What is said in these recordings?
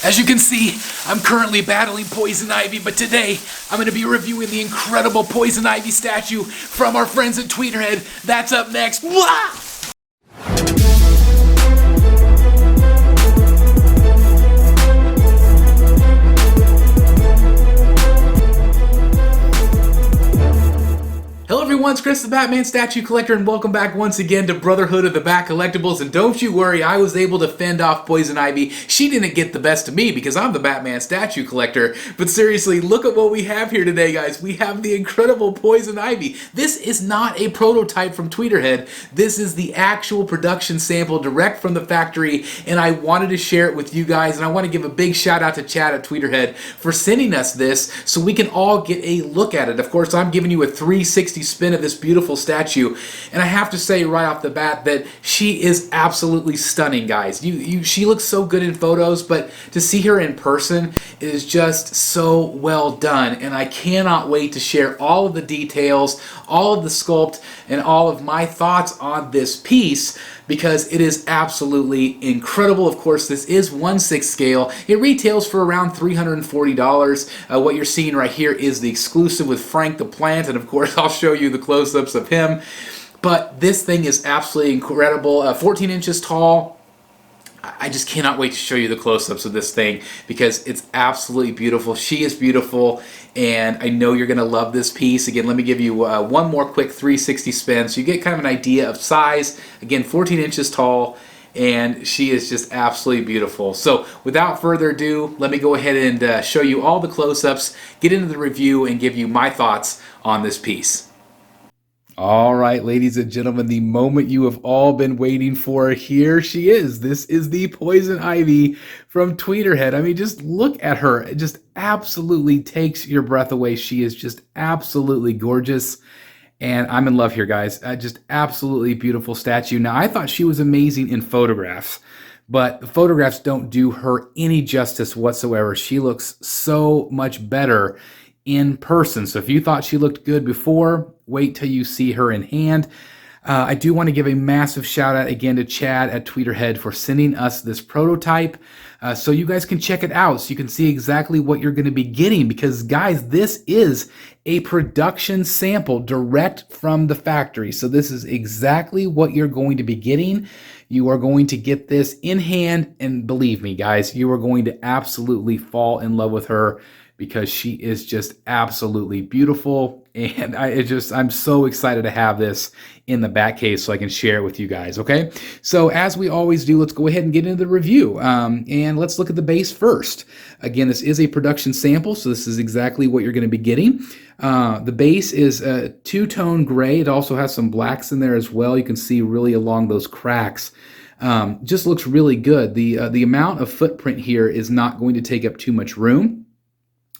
As you can see, I'm currently battling Poison Ivy, but today I'm going to be reviewing the incredible Poison Ivy statue from our friends at Tweeterhead. That's up next. Wah! Hello everyone, it's Chris the Batman Statue Collector, and welcome back once again to Brotherhood of the Bat Collectibles. And don't you worry, I was able to fend off Poison Ivy. She didn't get the best of me because I'm the Batman Statue Collector. But seriously, look at what we have here today, guys. We have the incredible Poison Ivy. This is not a prototype from Tweeterhead. This is the actual production sample direct from the factory, and I wanted to share it with you guys. And I want to give a big shout out to Chad at Tweeterhead for sending us this so we can all get a look at it. Of course, I'm giving you a 360 spin of this beautiful statue, and I have to say right off the bat that she is absolutely stunning, guys. She looks so good in photos, but to see her in person is just so well done, and I cannot wait to share all of the details, all of the sculpt, and all of my thoughts on this piece because it is absolutely incredible. Of course, this is 1/6 scale. It retails for around $340. What you're seeing right here is the exclusive with Frank the Plant, and of course, I'll show you the close-ups of him. But this thing is absolutely incredible. 14 inches tall. I just cannot wait to show you the close-ups of this thing because it's absolutely beautiful. She is beautiful, and I know you're going to love this piece. Again, let me give you one more quick 360 spin so you get kind of an idea of size. Again, 14 inches tall, and she is just absolutely beautiful. So without further ado, let me go ahead and show you all the close-ups, get into the review, and give you my thoughts on this piece. All right, ladies and gentlemen, the moment you have all been waiting for, here she is. This is the Poison Ivy from Tweeterhead. I mean, just look at her. It just absolutely takes your breath away. She is just absolutely gorgeous, and I'm in love here, guys. Just absolutely beautiful statue. Now, I thought she was amazing in photographs, but the photographs don't do her any justice whatsoever. She looks so much better in person. So if you thought she looked good before, wait till you see her in hand. I do want to give a massive shout out again to Chad at Tweeterhead for sending us this prototype so you guys can check it out, so you can see exactly what you're going to be getting, because guys, this is a production sample direct from the factory. So this is exactly what you're going to be getting. You are going to get this in hand, and believe me, guys, you are going to absolutely fall in love with her because she is just absolutely beautiful. And I'm so excited to have this in the back case so I can share it with you guys, okay? So as we always do, let's go ahead and get into the review. And let's look at the base first. Again, this is a production sample, so this is exactly what you're going to be getting. The base is a two-tone gray. It also has some blacks in there as well. You can see really along those cracks. Just looks really good. The amount of footprint here is not going to take up too much room.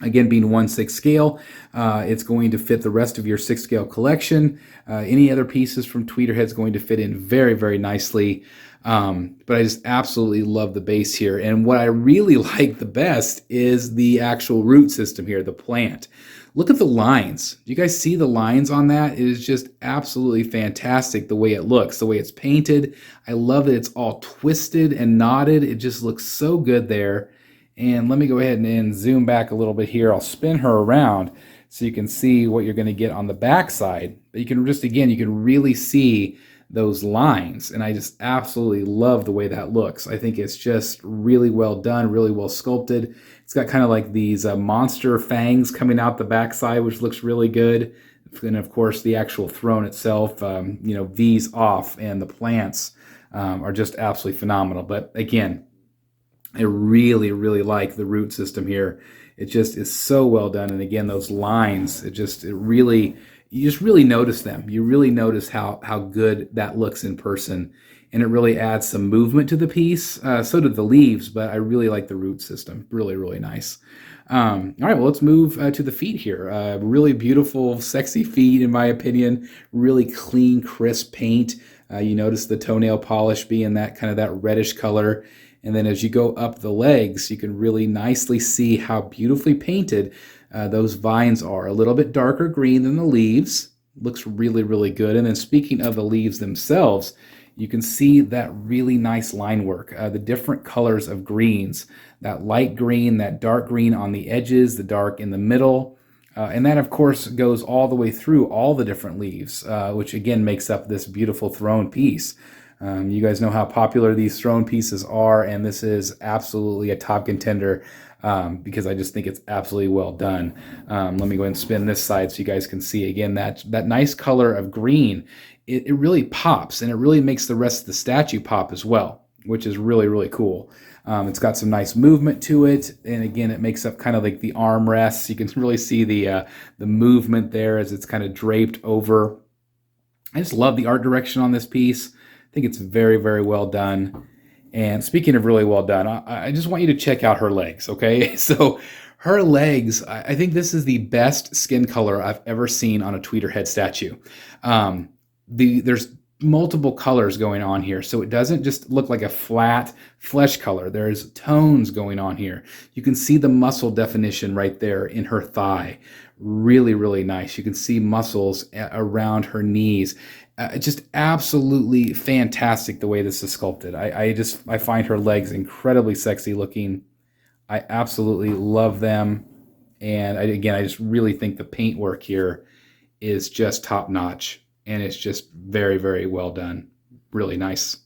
Again, being 1/6 scale, it's going to fit the rest of your 6 scale collection. Any other pieces from Tweeterhead is going to fit in very, very nicely. But I just absolutely love the base here. And what I really like the best is the actual root system here, the plant. Look at the lines. Do you guys see the lines on that? It is just absolutely fantastic the way it looks, the way it's painted. I love that it's all twisted and knotted. It just looks so good there. And let me go ahead and zoom back a little bit here. I'll spin her around so you can see what you're going to get on the back side. But you can just, again, you can really see those lines. And I just absolutely love the way that looks. I think it's just really well done, really well sculpted. It's got kind of like these monster fangs coming out the backside, which looks really good. And of course, the actual throne itself, V's off, and the plants are just absolutely phenomenal. But again, I really, really like the root system here. It just is so well done. And again, those lines, you just really notice them. You really notice how good that looks in person. And it really adds some movement to the piece. So did the leaves, but I really like the root system. Really, really nice. All right, well, let's move to the feet here. Really beautiful, sexy feet, in my opinion. Really clean, crisp paint. You notice the toenail polish being that kind of that reddish color. And then as you go up the legs, you can really nicely see how beautifully painted those vines are. A little bit darker green than the leaves. Looks really, really good. And then speaking of the leaves themselves, you can see that really nice line work, the different colors of greens, that light green, that dark green on the edges, the dark in the middle. And that, of course, goes all the way through all the different leaves, which again makes up this beautiful throne piece. You guys know how popular these throne pieces are, and this is absolutely a top contender because I just think it's absolutely well done. Let me go ahead and spin this side so you guys can see again that nice color of green. It really pops, and it really makes the rest of the statue pop as well, which is really, really cool. It's got some nice movement to it, and again, it makes up kind of like the armrests. You can really see the movement there as it's kind of draped over. I just love the art direction on this piece. I think it's very, very well done. And speaking of really well done, I just want you to check out her legs, okay? So her legs, I think this is the best skin color I've ever seen on a Tweeterhead statue. There's multiple colors going on here, so it doesn't just look like a flat flesh color. There's tones going on here. You can see the muscle definition right there in her thigh. Really, really nice. You can see muscles around her knees. Just absolutely fantastic the way this is sculpted. I find her legs incredibly sexy looking. I absolutely love them. And I just really think the paintwork here is just top notch. And it's just very, very well done. Really nice.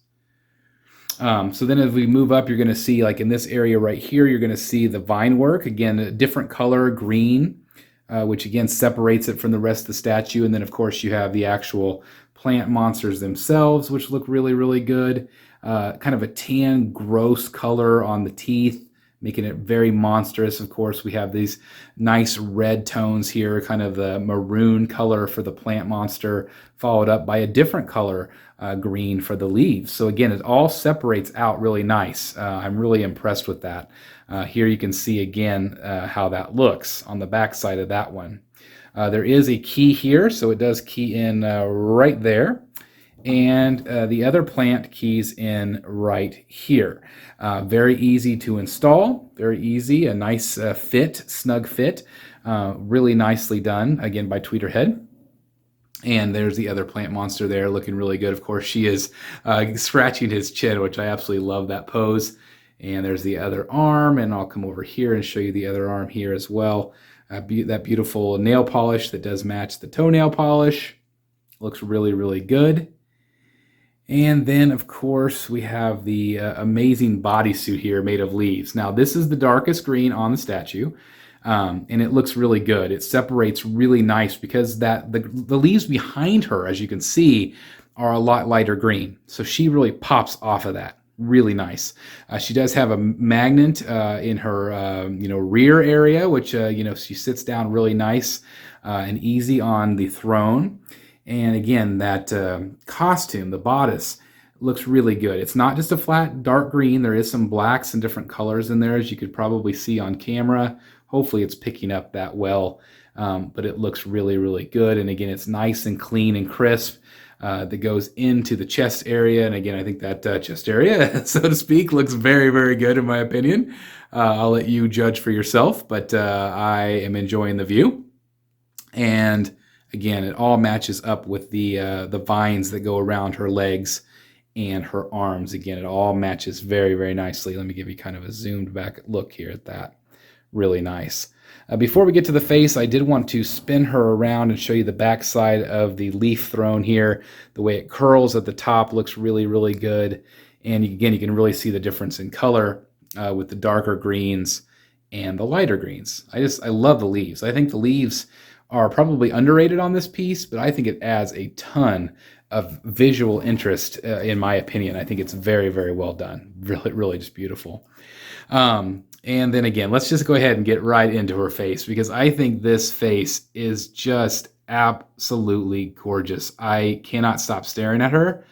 So then as we move up, you're going to see, like in this area right here, you're going to see the vine work. Again, a different color, green, which again separates it from the rest of the statue. And then, of course, you have the actual plant monsters themselves, which look really, really good. Kind of a tan, gross color on the teeth, making it very monstrous. Of course, we have these nice red tones here, kind of the maroon color for the plant monster, followed up by a different color, green for the leaves. So again, it all separates out really nice. I'm really impressed with that. Here you can see again how that looks on the back side of that one. There is a key here, so it does key in right there. And the other plant keys in right here. Very easy to install, very easy, a nice fit, snug fit, really nicely done, again by Tweeterhead. And there's the other plant monster there looking really good. Of course, she is scratching his chin, which I absolutely love that pose. And there's the other arm, and I'll come over here and show you the other arm here as well. That beautiful nail polish that does match the toenail polish. Looks really, really good. And then, of course, we have the amazing bodysuit here made of leaves. Now, this is the darkest green on the statue, and it looks really good. It separates really nice because the leaves behind her, as you can see, are a lot lighter green. So she really pops off of that. Really nice. She does have a magnet in her rear area, which she sits down really nice and easy on the throne. And again, that costume, the bodice, looks really good. It's not just a flat dark green. There is some blacks and different colors in there, as you could probably see on camera. Hopefully it's picking up that well, but it looks really, really good. And again, it's nice and clean and crisp. That goes into the chest area. And again, I think that chest area, so to speak, looks very, very good in my opinion. I'll let you judge for yourself, but I am enjoying the view. And again, it all matches up with the vines that go around her legs and her arms. Again, it all matches very, very nicely. Let me give you kind of a zoomed back look here at that. Really nice. Before we get to the face, I did want to spin her around and show you the back side of the leaf throne here. The way it curls at the top looks really, really good. And again, you can really see the difference in color with the darker greens and the lighter greens. I love the leaves. I think the leaves are probably underrated on this piece, but I think it adds a ton of visual interest in my opinion. I think it's very, very well done. Really, really just beautiful. And then again, let's just go ahead and get right into her face, because I think this face is just absolutely gorgeous. I cannot stop staring at her.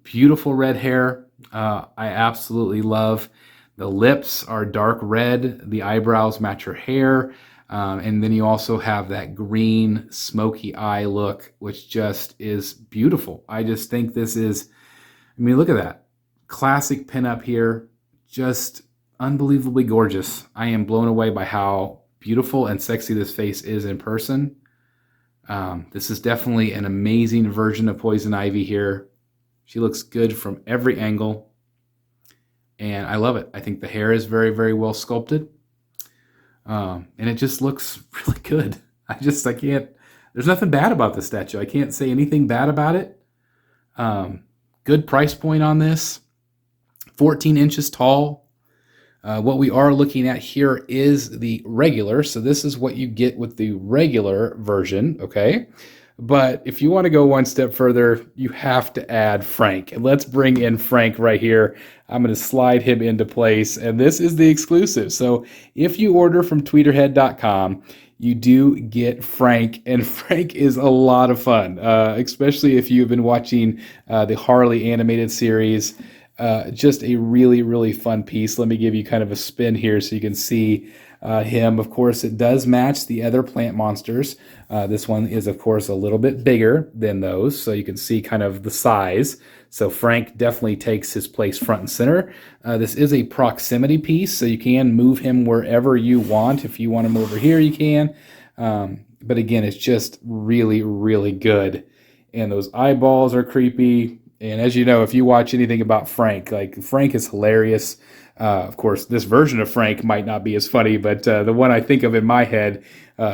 Beautiful red hair. I absolutely love. The lips are dark red. The eyebrows match her hair. And then you also have that green smoky eye look, which just is beautiful. I just think this is, I mean, look at that. Classic pinup here. Just unbelievably gorgeous. I am blown away by how beautiful and sexy this face is in person. This is definitely an amazing version of Poison Ivy here. She looks good from every angle, and I love it. I think the hair is very, very well sculpted, and it just looks really good. I can't, there's nothing bad about this statue. I can't say anything bad about it. Good price point on this, 14 inches tall. What we are looking at here is the regular. So this is what you get with the regular version, okay? But if you want to go one step further, you have to add Frank. And let's bring in Frank right here. I'm going to slide him into place. And this is the exclusive. So if you order from tweeterhead.com, you do get Frank. And Frank is a lot of fun, especially if you've been watching the Harley animated series. Just a really, really fun piece. Let me give you kind of a spin here so you can see him. Of course, it does match the other plant monsters. This one is, of course, a little bit bigger than those, so you can see kind of the size. So Frank definitely takes his place front and center. This is a proximity piece, so you can move him wherever you want. If you want him over here, you can. But again, it's just really, really good. And those eyeballs are creepy. And as you know, if you watch anything about Frank, like Frank is hilarious. Of course, this version of Frank might not be as funny, but the one I think of in my head,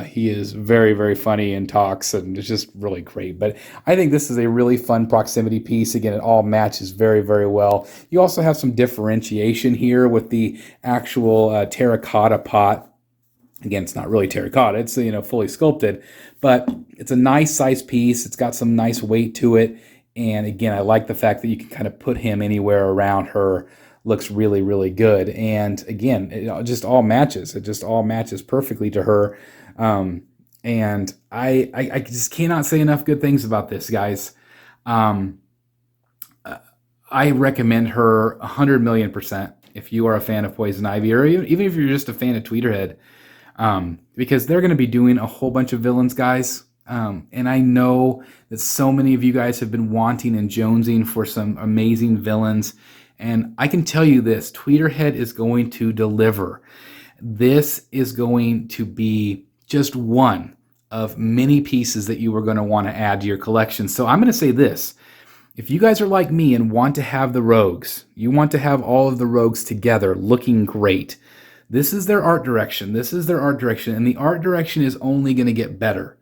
he is very, very funny and talks, and it's just really great. But I think this is a really fun proximity piece. Again, it all matches very, very well. You also have some differentiation here with the actual terracotta pot. Again, it's not really terracotta, it's fully sculpted, but it's a nice size piece. It's got some nice weight to it. And again, I like the fact that you can kind of put him anywhere around her. Looks really, really good. And again, it just all matches. It just all matches perfectly to her. And I just cannot say enough good things about this, guys. I recommend her 100,000,000% if you are a fan of Poison Ivy, or even if you're just a fan of Tweeterhead, because they're going to be doing a whole bunch of villains, guys. And I know that so many of you guys have been wanting and jonesing for some amazing villains. And I can tell you this, Tweeterhead is going to deliver. This is going to be just one of many pieces that you are going to want to add to your collection. So I'm going to say this. If you guys are like me and want to have the rogues, you want to have all of the rogues together looking great, this is their art direction. This is their art direction. And the art direction is only going to get better.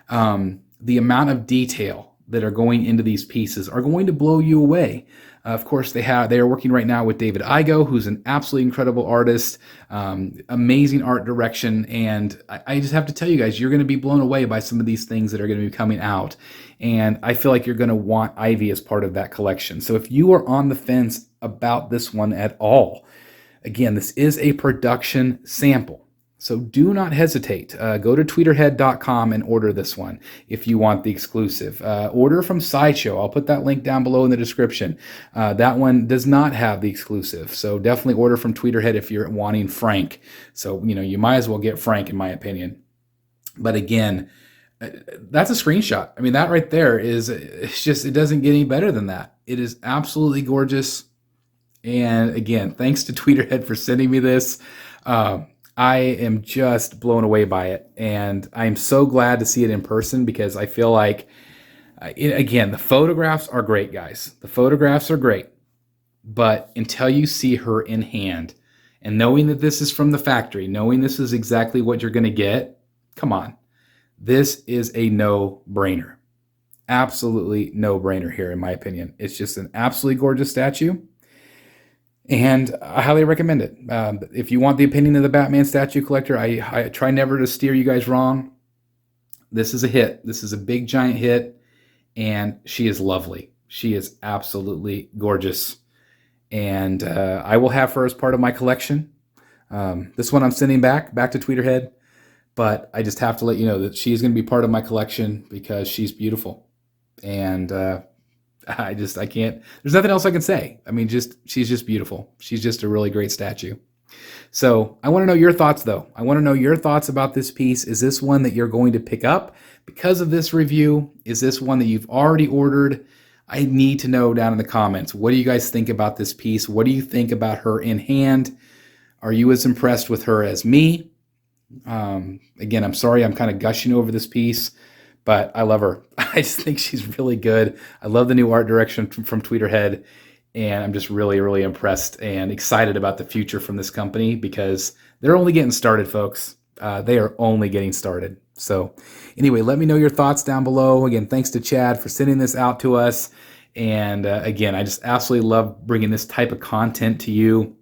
The amount of detail that are going into these pieces are going to blow you away. Of course, they are working right now with David Igo, who's an absolutely incredible artist, amazing art direction, and I just have to tell you guys, you're going to be blown away by some of these things that are going to be coming out, and I feel like you're going to want Ivy as part of that collection. So if you are on the fence about this one at all, again, this is a production sample. So do not hesitate. Go to tweeterhead.com and order this one if you want the exclusive. Order from Sideshow. I'll put that link down below in the description. That one does not have the exclusive. So definitely order from Tweeterhead if you're wanting Frank. So, you might as well get Frank, in my opinion. But again, that's a screenshot. I mean, that right there it doesn't get any better than that. It is absolutely gorgeous. And again, thanks to Tweeterhead for sending me this. I am just blown away by it, and I'm so glad to see it in person because I feel like, again, the photographs are great, guys. The photographs are great, but until you see her in hand, and knowing that this is from the factory, knowing this is exactly what you're going to get, come on. This is a no-brainer. Absolutely no-brainer here, in my opinion. It's just an absolutely gorgeous statue. And I highly recommend it. If you want the opinion of the Batman statue collector, I try never to steer you guys wrong. This is a hit. This is a big, giant hit. And she is lovely. She is absolutely gorgeous. And I will have her as part of my collection. This one I'm sending back to Tweeterhead. But I just have to let you know that she's going to be part of my collection because she's beautiful. And I can't, there's nothing else I can say. I mean, she's just beautiful. She's just a really great statue. So I want to know your thoughts, though. I want to know your thoughts about this piece. Is this one that you're going to pick up because of this review? Is this one that you've already ordered? I need to know down in the comments. What do you guys think about this piece? What do you think about her in hand? Are you as impressed with her as me? Again, I'm sorry I'm kind of gushing over this piece, but I love her. I just think she's really good. I love the new art direction from Tweeterhead, and I'm just really, really impressed and excited about the future from this company because they're only getting started, folks. They are only getting started. So anyway, let me know your thoughts down below. Again, thanks to Chad for sending this out to us. And again, I just absolutely love bringing this type of content to you.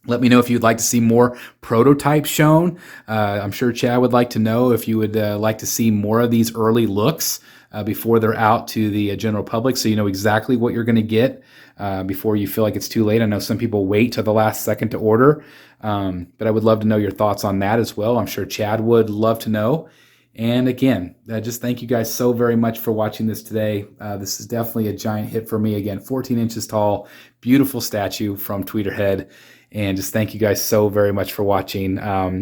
Let me know if you'd like to see more prototypes shown. I'm sure Chad would like to know if you would like to see more of these early looks before they're out to the general public, so you know exactly what you're going to get before you feel like it's too late. I know some people wait till the last second to order, but I would love to know your thoughts on that as well. I'm sure Chad would love to know. And again, just thank you guys so very much for watching this today. This is definitely a giant hit for me. Again, 14 inches tall, beautiful statue from Tweeterhead. And just thank you guys so very much for watching.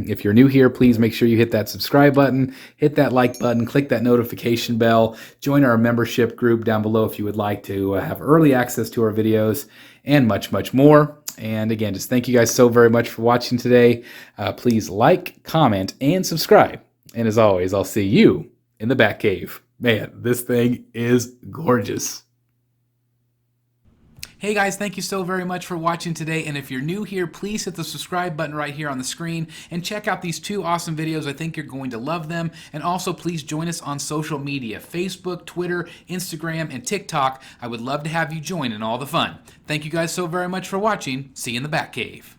If you're new here, please make sure you hit that subscribe button, hit that like button, click that notification bell, join our membership group down below if you would like to have early access to our videos, and much, much more. And again, just thank you guys so very much for watching today. Please like, comment, and subscribe. And as always, I'll see you in the Batcave. Man, this thing is gorgeous. Hey guys, thank you so very much for watching today, and if you're new here, please hit the subscribe button right here on the screen and check out these two awesome videos. I think you're going to love them. And also please join us on social media, Facebook, Twitter, Instagram, and TikTok. I would love to have you join in all the fun. Thank you guys so very much for watching. See you in the Batcave.